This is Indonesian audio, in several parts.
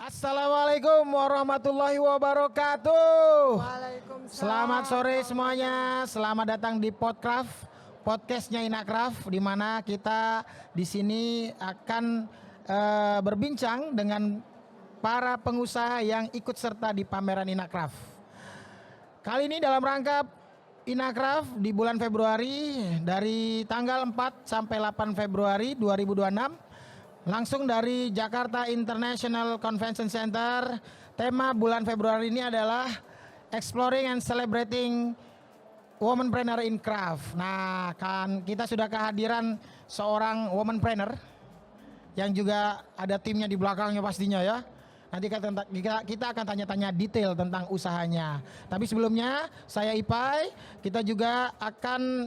Assalamualaikum warahmatullahi wabarakatuh. Waalaikumsalam. Selamat sore semuanya. Selamat datang di podcastnya Inakraf, di mana kita di sini akan berbincang dengan para pengusaha yang ikut serta di pameran Inakraf. Kali ini dalam rangka Inakraf di bulan Februari dari tanggal 4 sampai 8 Februari 2026. Langsung dari Jakarta International Convention Center. Tema bulan Februari ini adalah Exploring and Celebrating Womanpreneur in Craft. Nah, kan kita sudah kehadiran seorang womanpreneur yang juga ada timnya di belakangnya pastinya ya. Nanti kita akan tanya-tanya detail tentang usahanya. Tapi sebelumnya saya Ipai, kita juga akan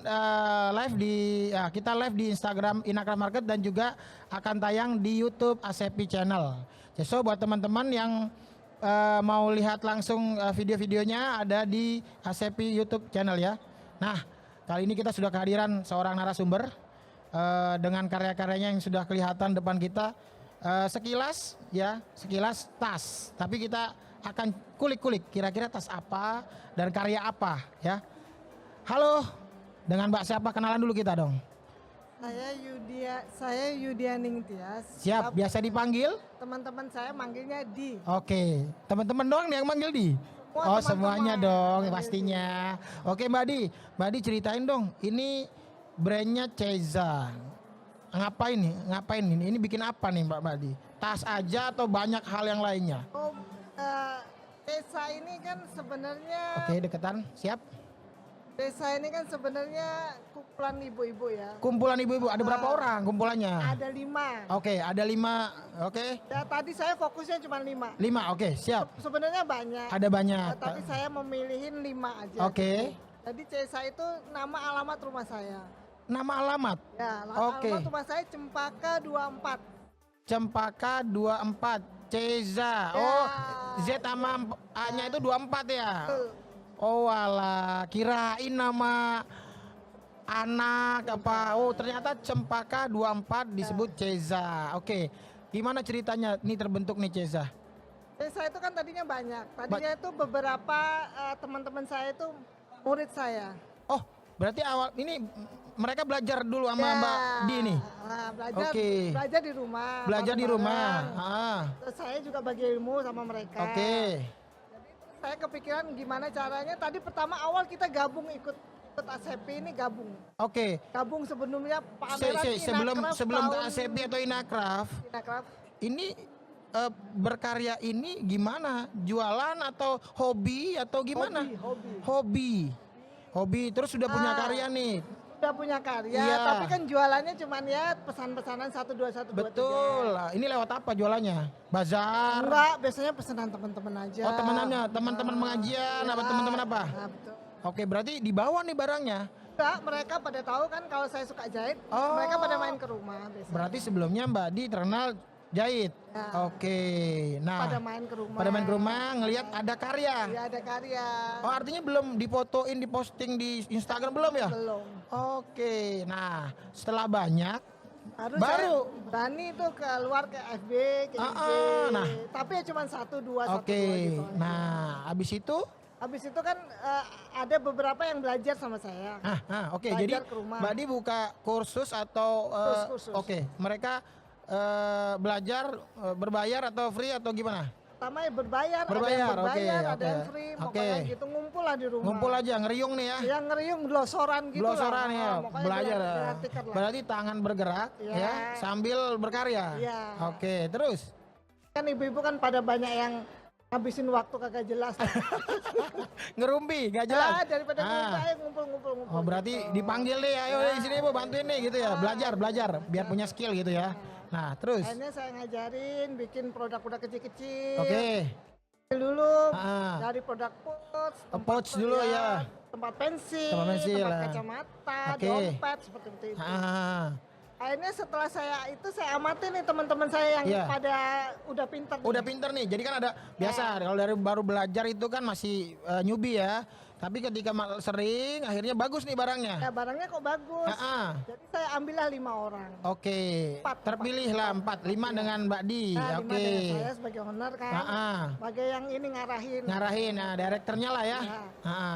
kita live di Instagram Inakraf Market dan juga akan tayang di YouTube Asepi Channel. So buat teman-teman yang mau lihat langsung video-videonya ada di Asepi YouTube Channel ya. Nah, kali ini kita sudah kehadiran seorang narasumber dengan karya-karyanya yang sudah kelihatan depan kita. Sekilas tas, tapi kita akan kulik-kulik kira-kira tas apa dan karya apa ya. Halo, dengan Mbak siapa, kenalan dulu kita dong. Saya Yudia Ningtyas. Siap, biasa dipanggil? Teman-teman saya manggilnya Di. Oke, teman-teman doang nih yang manggil Di? Semuanya dong pastinya. Oke Mbak Di ceritain dong, ini brandnya Ceza. Ngapain nih? Ini bikin apa nih Mbak Di? Tas aja atau banyak hal yang lainnya? Desa ini kan sebenarnya. Oke, deketan, siap. Desa ini kan sebenarnya kumpulan ibu-ibu ya. Kumpulan ibu-ibu, ada berapa orang kumpulannya? Ada 5. Oke, ada 5, oke. Ya, tadi saya fokusnya cuma 5. 5, oke, siap. Sebenarnya banyak. Ada banyak. Tapi saya memilihin 5 aja. Oke. Jadi Cesa itu nama alamat rumah saya. Nama alamat? Ya, Oke. alamat rumah saya Cempaka 24. Cempaka 24, Ceza. Ya. Oh, Z sama A-nya itu 24 ya? Oh alah, kirain nama anak apa. Oh ternyata Cempaka 24 disebut Ceza. Oke, gimana ceritanya nih terbentuk nih Ceza? Ceza itu kan tadinya banyak. Tadinya itu beberapa teman-teman saya itu murid saya. Oh, berarti awal ini mereka belajar dulu sama Mbak Di nih. Nah, belajar di rumah. Belajar di rumah. Terus saya juga bagi ilmu sama mereka. Oke. Jadi saya kepikiran gimana caranya. Tadi pertama awal kita gabung ikut ASEPI ini gabung. Oke. Gabung sebelumnya pameran sebelum ke ASEPI atau Inakraf. Ini berkarya ini gimana? Jualan atau hobi atau gimana? Hobi. Terus sudah punya karya nih. Udah punya karya, tapi kan jualannya cuman ya pesan-pesanan 1, 2, 1, 2, 3. Betul. Ini lewat apa jualannya? Bazar? Enggak, biasanya pesanan teman-teman aja. Oh, teman-teman pengajian, apa teman-teman apa? Nah, betul. Oke, berarti dibawa nih barangnya. Enggak, mereka pada tahu kan kalau saya suka jahit, mereka pada main ke rumah biasanya. Berarti sebelumnya Mbak Di terkenal jahit. Ya. Oke. Nah, pada main ke rumah ngelihat ada karya. Ya, ada karya. Oh, artinya belum difotoin, diposting di Instagram belum ya? Belum. Oke. Nah, setelah banyak baru berani tuh keluar ke FB, ke IG. Nah, tapi ya cuma 1, 2, 1, 2 oke. gitu. Nah, habis itu kan ada beberapa yang belajar sama saya. Oke. Jadi Mbak Di buka kursus atau kursus. Oke, mereka belajar berbayar atau free atau gimana? Pertama ya berbayar, oke. ada yang free, pokoknya gitu ngumpul lah di rumah. Ngumpul aja, ngeriung nih ya. Yang ngeriung glosoran gitu Glosoran lah. ya, belajar. Tiket lah. Berarti tangan bergerak ya, sambil berkarya. Iya. Oke, terus? Kan ibu-ibu kan pada banyak yang habisin waktu kagak jelas. Ngerumpi, gak jelas. Daripada ngumpul. Oh, berarti gitu. dipanggil nih, ayo di sini Bu bantuin nih gitu ya. Belajar biar punya skill gitu ya. Nah, terus? Akhirnya saya ngajarin bikin produk-produk kecil-kecil. Oke. Dulu dari produk pouch dulu ya. Tempat pensil, tempat kacamata, dompet seperti itu. Akhirnya setelah saya amatin nih teman-teman saya yang pada udah pintar. Udah pintar nih. Jadi kan ada biasa kalau dari baru belajar itu kan masih newbie ya. Tapi ketika sering, akhirnya bagus nih barangnya. Ya barangnya kok bagus. Jadi saya ambillah 5 orang. Oke. Terpilihlah 4, 5 dengan Mbak Di. Nah, 5 Oke. dengan saya sebagai owner kan. Sebagai yang ini ngarahin. Ngarahin, nah direkturnya lah ya.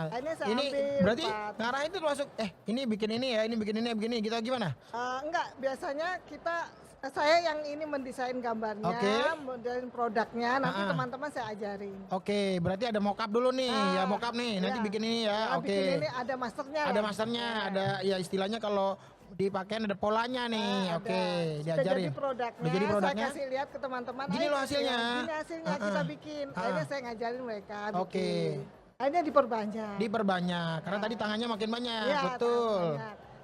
Akhirnya saya ini ambil berarti 4. ngarahin itu masuk, ini bikin ini ya, ini bikin ini, begini gitu gimana? Enggak, biasanya saya yang ini mendesain gambarnya, mendesain produknya, nanti teman-teman saya ajarin. Oke, berarti ada mockup dulu nih, ya mockup nih, nanti bikin ini ya. Oke. Bikin ini ada masternya. Ada masternya, ada ya istilahnya kalau dipakai ada polanya nih. Oke, diajarin. Udah jadi produknya. Saya kasih lihat ke teman-teman. Gini loh hasilnya. Gini hasilnya kita bikin. Akhirnya saya ngajarin mereka. Oke. Akhirnya diperbanyak. Diperbanyak, karena tadi tangannya makin banyak. Ya, betul.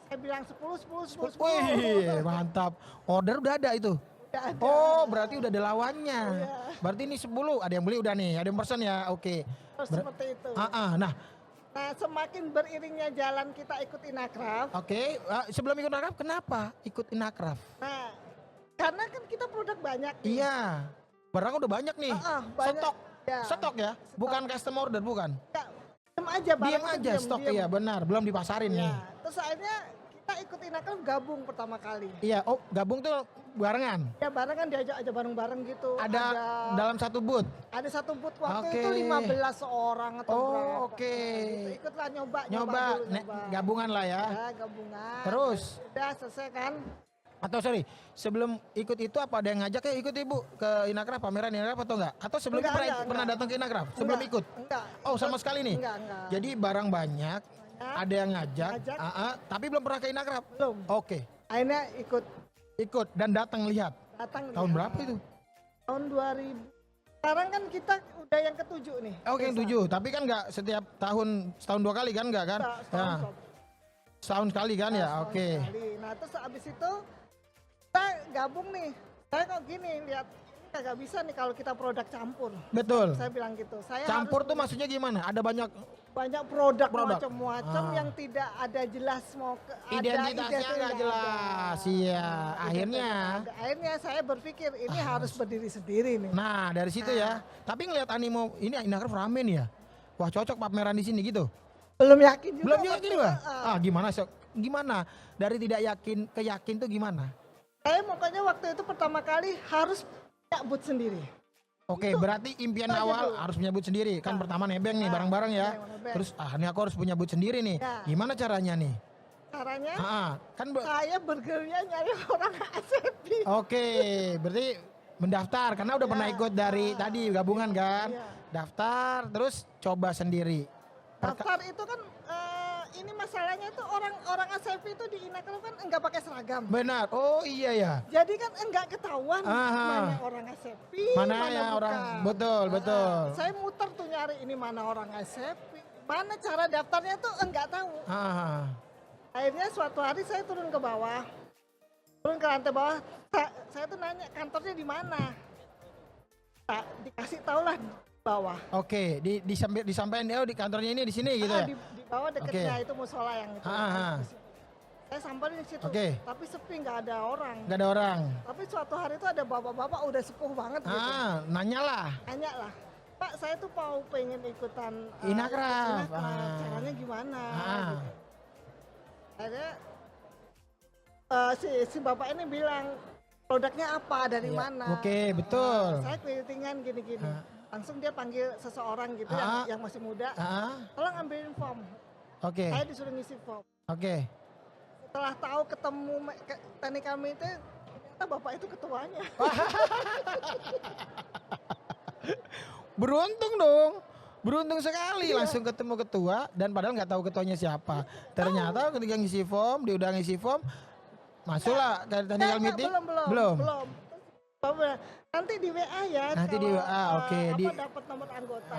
Saya bilang 10. Wih, mantap. Order udah ada itu? Udah ada. Oh, berarti udah ada lawannya. Berarti ini 10, ada yang beli udah nih, ada yang pesen ya, oke. Seperti itu. Nah, semakin beriringnya jalan kita ikut Inakraf. Oke, sebelum ikut Inakraf, kenapa ikut Inakraf? Nah, karena kan kita produk banyak. Iya, barang udah banyak nih. Banyak. Stok ya? Bukan custom order, bukan? Diam aja stok. Iya benar, belum dipasarin nih. Terus akhirnya kita ikut Inakraf gabung pertama kali. Iya, gabung tuh barengan? Ya barengan, diajak aja bareng-bareng gitu. Ada dalam satu booth? Ada satu booth, waktu itu 15 orang atau berapa. Oke. Gitu. Ikutlah nyoba. Gabungan lah ya. Ya gabungan. Terus? Udah selesai kan. Atau sorry, sebelum ikut itu apa ada yang ngajak ya ikut ibu ke Inakraf, pameran Inakraf atau enggak? Atau sebelumnya pernah datang ke Inakraf sebelum ikut? Enggak. Oh sama sekali nih? Enggak. Jadi barang banyak, ada yang ngajak. Tapi belum pernah ke Inakraf? Belum. Oke. Akhirnya ikut dan datang lihat? Tahun berapa itu? Tahun 2000. Sekarang kan kita udah yang ke-7 nih. Oke, yang 7, tapi kan enggak setiap tahun, setahun 2 kali kan enggak kan? Setahun sekali kan ya? Oke. Nah terus abis itu kita gabung nih. Saya kok gini lihat ini kagak bisa nih kalau kita produk campur. Betul. Saya bilang gitu. Campur tuh maksudnya gimana? Ada banyak produk. Macam-macam yang tidak ada jelas identitasnya nggak jelas. Iya. Akhirnya saya berpikir ini harus berdiri sendiri nih. Nah dari situ ya. Tapi ngelihat animo ini Inakraf rame nih ya. Wah cocok pameran di sini gitu. Belum yakin juga. Belum yakin juga. Gimana? Dari tidak yakin ke yakin tuh gimana? Saya makanya waktu itu pertama kali harus punya booth sendiri. Oke, berarti impian awal harus punya booth sendiri. Kan pertama nebeng nih bareng-bareng ya. Terus ini aku harus punya booth sendiri nih. Gimana caranya nih? Caranya? Saya burgernya nyari orang ASEP. Oke, berarti mendaftar karena udah pernah ikut dari tadi gabungan kan? Daftar terus coba sendiri. Daftar itu kan ini masalahnya tuh orang ASEP itu di Inakraf kan enggak pakai seragam. Benar. Oh iya ya. Jadi kan enggak ketahuan mana orang ASEP, mana yang orang. Betul. Saya muter tuh nyari ini mana orang ASEP, mana cara daftarnya tuh enggak tahu. Akhirnya suatu hari saya turun ke bawah. Turun ke lantai bawah. Saya tuh nanya kantornya di mana. Dikasih tahu lah bawah. Oke, disampaikan di kantornya ini di sini gitu ya. Di bawah deketnya itu musola yang itu. Saya sampai di situ. Tapi sepi, nggak ada orang. Tapi suatu hari itu ada bapak-bapak udah sepuh banget gitu. Nanya lah. Pak, saya tuh mau pengen ikutan Inakraf. Caranya gimana? Gitu. Akhirnya si bapak ini bilang produknya apa, dari mana? Oke, betul. Saya kelilingan gini-gini. Langsung dia panggil seseorang gitu yang masih muda. Tolong ambilin form. Saya disuruh ngisi form. Setelah tahu ketemu teknik kami itu, ternyata bapak itu ketuanya. Beruntung dong. Beruntung sekali langsung ketemu ketua dan padahal nggak tahu ketuanya siapa. Ternyata ketika ngisi form, dia udah ngisi form, masuklah ke technical meeting. Belum. Nanti di WA ya. Nanti di WA, oke. Dapat nomor anggota.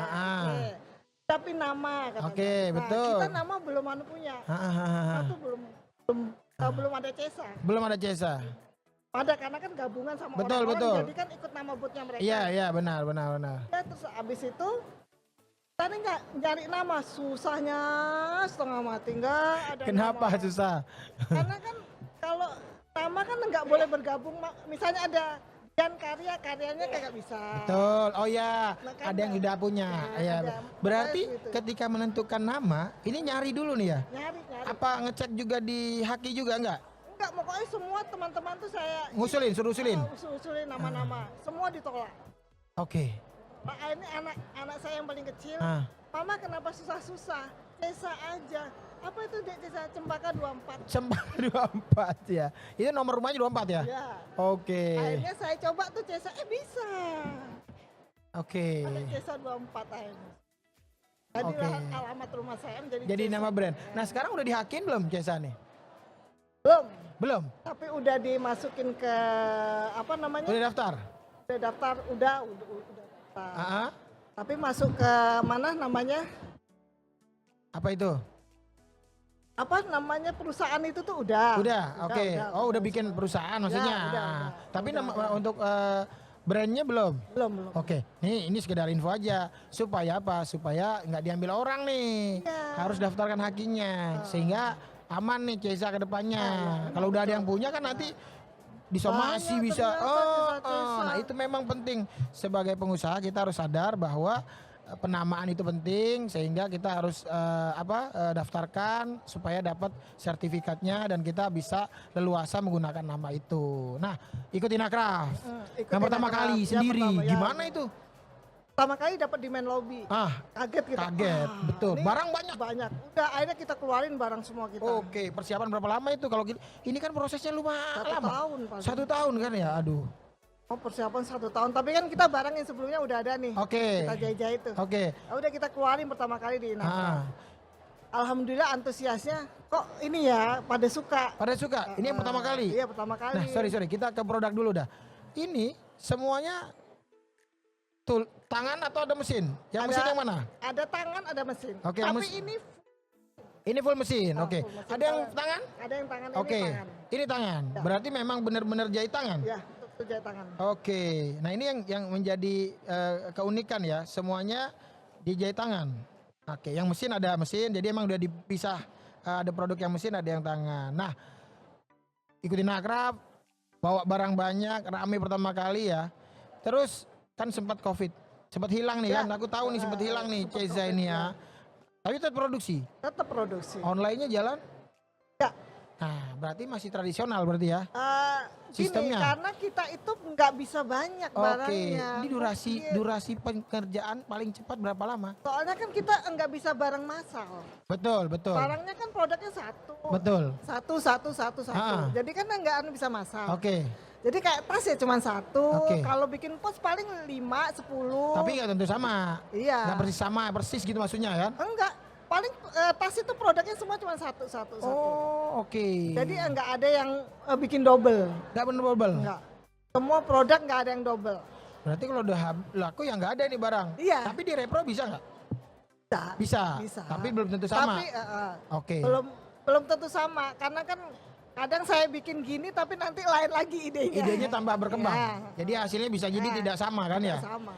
Tapi nama katanya. Betul. Kita nama belum punya. Itu belum ada CESA. Belum ada CESA. Ada karena kan gabungan sama orang-orang, jadi kan ikut nama bootnya mereka. Iya benar. Ya, terus abis itu tadi nggak nyari nama, susahnya setengah mati, nggak ada. Kenapa nama. Susah? Karena kan kalau nama kan nggak boleh bergabung, misalnya ada Dan karyanya kagak bisa. Betul. Oh ya, Makanya, ada yang udah punya. Ya. Berarti gitu. ketika menentukan nama, ini nyari dulu nih ya? Nyari. Apa ngecek juga di Haki juga enggak? Enggak, pokoknya semua teman-teman tuh saya suruh usulin. Usulin nama-nama. Semua ditolak. Oke. Pak, ini anak saya yang paling kecil. Mama kenapa susah-susah? Desa aja. Apa itu desa Cempaka 24? Cempaka 24 ya. Itu nomor rumahnya 24 ya? Iya. Oke. Akhirnya saya coba tuh desa, bisa. Oke. Ada desa 24 akhirnya. Jadilah alamat rumah saya menjadi Jadi Cesa. nama brand. Nah sekarang udah dihakin belum Cesa nih? Belum. Belum? Tapi udah dimasukin ke apa namanya? Udah daftar? Udah daftar, udah daftar. Tapi masuk ke mana namanya? Apa itu? Apa namanya perusahaan itu tuh udah. Oke. Udah bikin perusahaan maksudnya. Udah. Tapi untuk brandnya belum? Belum. Oke. Nih ini sekedar info aja. Supaya apa? Supaya nggak diambil orang nih. Harus daftarkan hakinya. Sehingga aman nih Cesa ke depannya. Kalau udah ada yang punya kan nanti disomasi bisa. Nah itu memang penting. Sebagai pengusaha kita harus sadar bahwa penamaan itu penting, sehingga kita harus daftarkan supaya dapat sertifikatnya dan kita bisa leluasa menggunakan nama itu. Nah, ikut Inakraf. Yang pertama kali sendiri, gimana itu? Pertama kali dapat di main lobby. Kaget kita. Betul. Barang banyak. Udah akhirnya kita keluarin barang semua kita. Oke, persiapan berapa lama itu? Kalau ini kan prosesnya lumayan lama. 1 tahun. 1 tahun kan ya, aduh. Persiapan 1 tahun, tapi kan kita barang yang sebelumnya udah ada nih. Kita jahit-jahit tuh. Udah kita keluarin pertama kali di Inakraf. Alhamdulillah antusiasnya kok ini ya pada suka. Ini yang pertama kali? Iya pertama kali. Nah sorry, kita ke produk dulu dah. Ini semuanya tangan atau ada mesin? Mesin yang mana? Ada tangan, ada mesin. Tapi ini full mesin. Full mesin. Ada yang tangan? Ada yang tangan, ini tangan. Ini tangan. Berarti memang benar-benar jahit tangan? Ya. Jahit tangan. Nah ini yang menjadi keunikan ya, semuanya dijahit tangan. Yang mesin ada mesin, jadi emang udah dipisah. Ada produk yang mesin, ada yang tangan. Nah, ikutin Inakraf, bawa barang banyak, rame pertama kali ya. Terus kan sempat Covid, sempat hilang nih kan. Aku tahu nih sempat hilang nih Cesa ini ya. Tapi tetap produksi. Tetap produksi. Online-nya jalan? Enggak. Nah, berarti masih tradisional berarti ya? Sistemnya. Karena kita itu nggak bisa banyak barangnya. Ini durasi pengerjaan paling cepat berapa lama? Soalnya kan kita nggak bisa barang massal. Betul. Barangnya kan produknya satu. Betul. Satu. Jadi kan nggak bisa massal. Jadi kayak tas ya cuma satu. Kalau bikin pos paling 5, 10. Tapi nggak tentu sama. Iya. Nggak persis gitu maksudnya kan? Enggak. Paling tas itu produknya semua cuma satu. Jadi enggak ada yang bikin double. Enggak bener double? Enggak. Semua produk enggak ada yang double. Berarti kalau udah laku ya enggak ada nih barang. Iya. Tapi di repro bisa enggak? Bisa. Tapi belum tentu sama. Tapi belum tentu sama karena kan kadang saya bikin gini tapi nanti lain lagi idenya. Idenya tambah berkembang. Jadi hasilnya bisa jadi tidak sama kan ya? Tidak sama.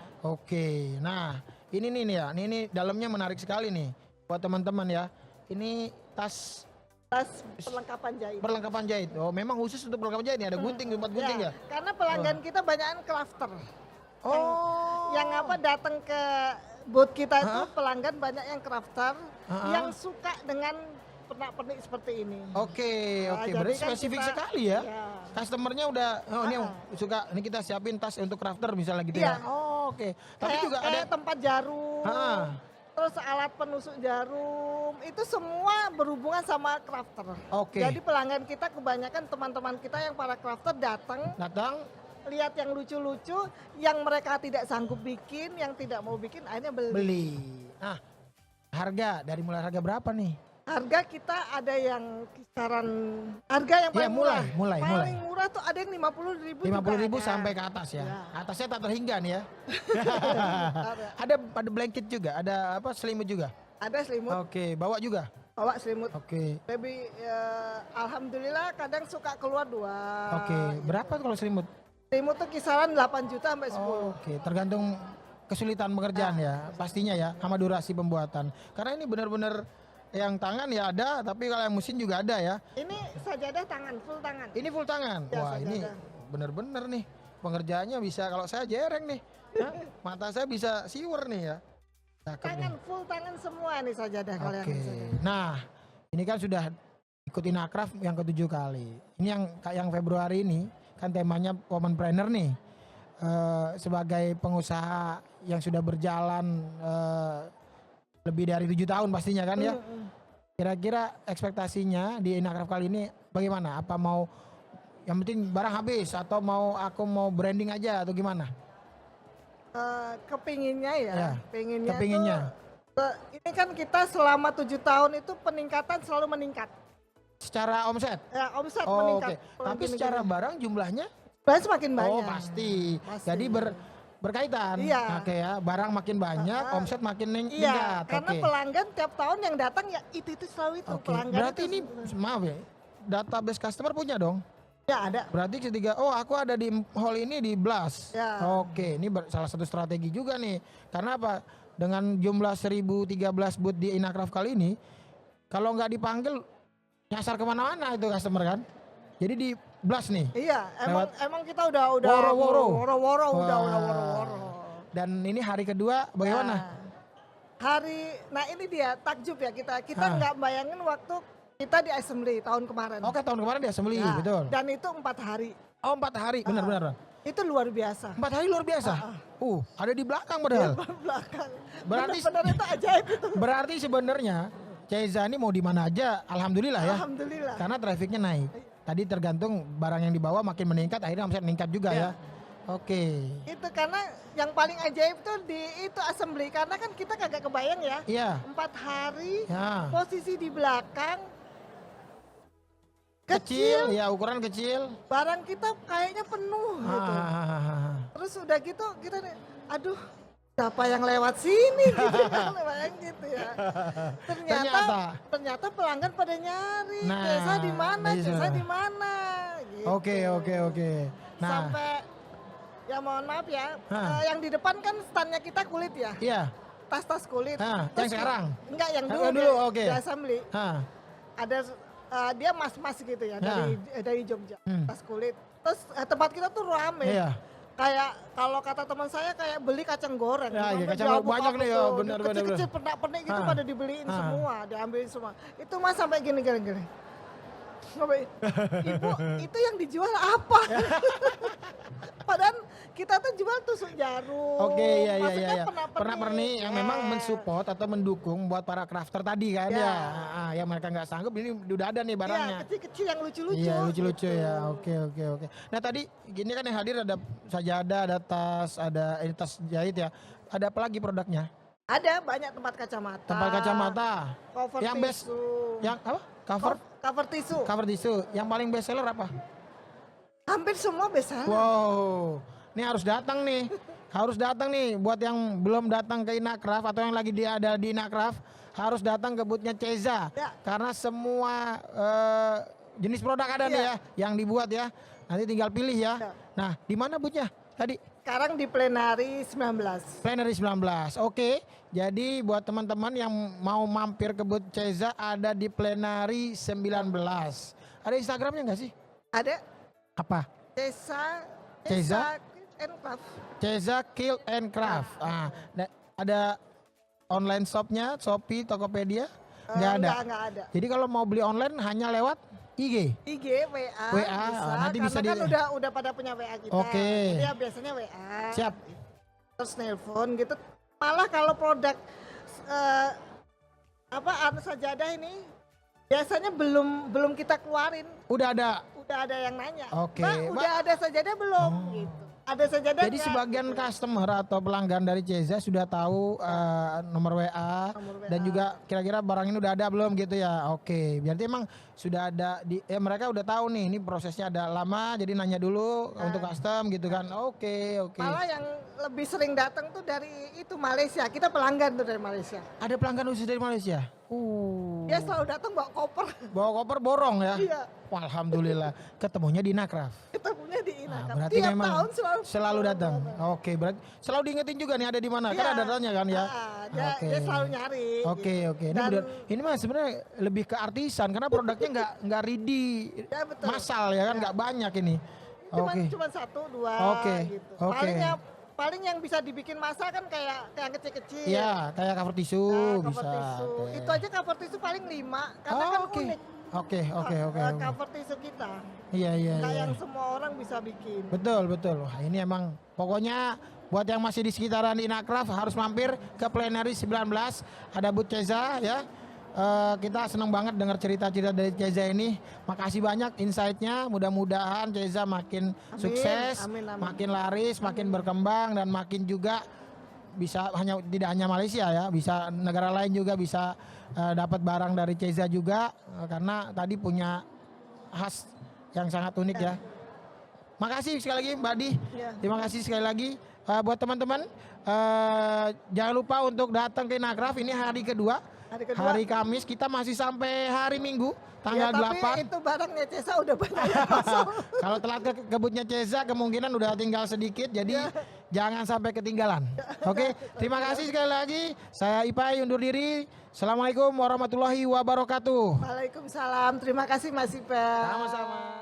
Nah, ini nih ya. Ini dalamnya menarik sekali nih. Buat teman-teman ya, ini tas perlengkapan jahit. Memang khusus untuk perlengkapan jahit nih, ada gunting, tempat gunting ya? Karena pelanggan kita banyakan crafter. Yang datang ke booth kita itu pelanggan banyak yang crafter, yang suka dengan pernak-pernik seperti ini. Berarti spesifik sekali ya. Customernya udah, ini suka, ini kita siapin tas untuk crafter misalnya gitu ya. Tapi juga ada tempat jarum. Terus alat penusuk jarum, itu semua berhubungan sama crafter. Jadi pelanggan kita kebanyakan teman-teman kita yang para crafter datang lihat yang lucu-lucu, yang mereka tidak sanggup bikin, yang tidak mau bikin, akhirnya beli. Nah, dari mulai harga berapa nih? Harga kita ada yang kisaran harga yang paling mulai. Paling murah tuh ada yang 50.000. 50.000 sampai ke atas ya. Atasnya tak terhingga nih ya. Ada blanket juga, ada selimut juga. Ada selimut. Bawa juga. Bawa selimut. Lebih alhamdulillah kadang suka keluar 2. Berapa kalau selimut? Selimut tuh kisaran 8 juta sampai 10. Tergantung kesulitan pekerjaan ya, pastinya ya, sama durasi pembuatan. Karena ini benar-benar yang tangan ya ada, tapi kalau yang mesin juga ada ya. Ini sajadah tangan, full tangan. Ini full tangan. Ya, wah, sajadah. Ini bener-bener nih. pengerjaannya bisa, kalau saya jereng nih. Mata saya bisa siwer nih ya. Tangan full tangan semua nih sajadah kalian. Nah, ini kan sudah ikuti Inakraf yang ke-7 kali. Ini yang Februari ini kan temanya womanpreneur nih. Sebagai pengusaha yang sudah berjalan lebih dari 7 tahun pastinya kan ya. Kira-kira ekspektasinya di Inakraf kali ini bagaimana? Apa mau yang penting barang habis atau aku mau branding aja atau gimana? Kepinginnya ya. Kepinginnya. Ini kan kita selama 7 tahun itu peningkatan selalu meningkat. Secara omset? Ya, omset meningkat. Okay. Tapi secara barang jumlahnya? Semakin banyak. Oh pasti. Jadi berkaitan. Iya. Oke ya, barang makin banyak, omset makin meningkat. Iya, karena pelanggan tiap tahun yang datang ya itu selalu itu pelanggan. Berarti ini maaf ya, database customer punya dong? Ya ada. Berarti ketika aku ada di hall ini di Blast. Ya. Oke, ini salah satu strategi juga nih. Karena apa? Dengan jumlah 1013 booth di Inakraf kali ini, kalau nggak dipanggil nyasar kemana-mana itu customer kan. Jadi di Blast nih. Iya, emang kita udah woro-woro. Dan ini hari kedua bagaimana? Nah ini dia takjub ya kita nggak bayangin waktu kita di assembly tahun kemarin. Oke, tahun kemarin di assembly, betul. Dan itu 4 hari. Oh 4 hari, benar-benar. Itu luar biasa. 4 hari luar biasa? Ada di belakang padahal. Di belakang. Berarti benar itu ajaib itu. Berarti sebenarnya Ceza ini mau di mana aja, alhamdulillah ya. Alhamdulillah. Karena trafiknya naik. Tadi tergantung barang yang dibawa makin meningkat, akhirnya omset meningkat juga ya. Oke. Itu karena yang paling ajaib tuh di itu assembly, karena kan kita kagak kebayang ya. Iya. 4 hari posisi di belakang kecil, ya ukuran kecil. Barang kita kayaknya penuh gitu. Terus udah gitu kita nih, aduh siapa yang lewat sini gitu kan, gitu ya. Ternyata pelanggan pada nyari, Ceza di mana, Ceza di mana. Gitu. Oke. Nah, sampai ya mohon maaf ya, yang di depan kan standnya kita kulit ya. Iya. Tas-tas kulit. Yang sekarang? Enggak, yang dulu di assembly. Ada dia mas-mas gitu ya dari Jogja, tas kulit. Terus tempat kita tuh rame. Iya. Kayak kalau kata teman saya kayak beli kacang goreng. Ya, kacang banyak nih ya, benar. Kecil-kecil pernak-pernik gitu pada dibeliin semua, diambilin semua. Itu mas sampai gini. Ibu, itu yang dijual apa? Padahal kita tuh jual tusuk jarum. Oke, iya. Pernak-pernik yang memang mensupport atau mendukung buat para crafter tadi kan ya. Yang mereka nggak sanggup, ini udah ada nih barangnya. Iya, kecil-kecil yang lucu-lucu. Iya, lucu-lucu ya. Oke. Nah tadi gini kan yang hadir ada sajadah, ada tas, ada tas jahit ya. Ada apa lagi produknya? Ada banyak tempat kacamata. Cover yang tisu. best. Yang apa? Cover tisu. Cover tisu. Yang paling best seller apa? Hampir semua best seller. Wow. Ini harus datang nih. Buat yang belum datang ke Inakraf atau yang lagi ada di Inakraf, harus datang ke boothnya Ceza. Ya. Karena semua jenis produk ada nih ya yang dibuat ya. Nanti tinggal pilih ya. Nah, di mana boothnya tadi? Sekarang di Plenary 19. Plenary 19. Oke. Jadi buat teman-teman yang mau mampir ke booth Ceza ada di Plenary 19. Ada Instagramnya nggak sih? Ada. Apa? Ceza Kill and Craft. Ada online shopnya, Shopee, Tokopedia? Nggak ada. Jadi kalau mau beli online hanya lewat IG, WA. Bisa. Nanti bisa kan udah pada punya WA kita. Oke. Jadi ya biasanya WA. Siap. Terus nelpon gitu. Malah kalau produk sajadah ini biasanya belum kita keluarin. Udah ada yang nanya. Oke. Udah ada sajadah belum? Gitu. Ada sajadah. Jadi sebagian customer atau pelanggan dari Ceza sudah tahu nomor WA dan juga kira-kira barang ini udah ada belum gitu ya. Oke, berarti emang sudah ada mereka udah tahu nih ini prosesnya ada lama, jadi nanya dulu untuk custom gitu kan. Oke. Malah yang lebih sering datang tuh dari itu Malaysia. Kita pelanggan tuh dari Malaysia. Ada pelanggan khusus dari Malaysia? Dia selalu datang bawa koper. Bawa koper borong ya? Iya. Wah, alhamdulillah. Ketemunya di Inakraf. Berarti tiap memang tahun selalu datang. Oke, berarti selalu diingetin juga nih ada di mana. Kan ada datanya kan ya. Dia selalu nyari. Oke. Ini mah sebenarnya lebih ke artisan karena produknya nggak ready massal ya kan, nggak banyak ini. Cuma 1, 2 gitu. Paling yang bisa dibikin masa kan kayak kecil-kecil. Iya, kayak cover tisu bisa. Cover tisu. Itu aja cover tisu paling 5 karena kan unik. Oke. Cover tisu kita. Iya. Yang semua orang bisa bikin. Betul. Wah, ini emang pokoknya buat yang masih di sekitaran Inacraft harus mampir ke Plenary 19. Ada booth Ceza ya. Kita senang banget dengar cerita-cerita dari Ceza ini. Makasih banyak insight-nya. Mudah-mudahan Ceza makin sukses, makin laris, makin berkembang dan makin juga bisa tidak hanya Malaysia ya, bisa negara lain juga bisa dapat barang dari Ceza juga karena tadi punya khas yang sangat unik ya. Makasih sekali lagi Mbak Di. Terima kasih sekali lagi buat teman-teman. Jangan lupa untuk datang ke Inacraft, ini hari kedua. Hari Kamis, kita masih sampai hari Minggu tanggal 8. Tapi itu barangnya Ceza udah banyak yang masuk. Kalau telat ke kebutnya Ceza kemungkinan udah tinggal sedikit, jadi jangan sampai ketinggalan. Oke, terima kasih sekali lagi. Saya Ipai undur diri. Assalamualaikum warahmatullahi wabarakatuh. Waalaikumsalam. Terima kasih Mas Ipai. Sama-sama.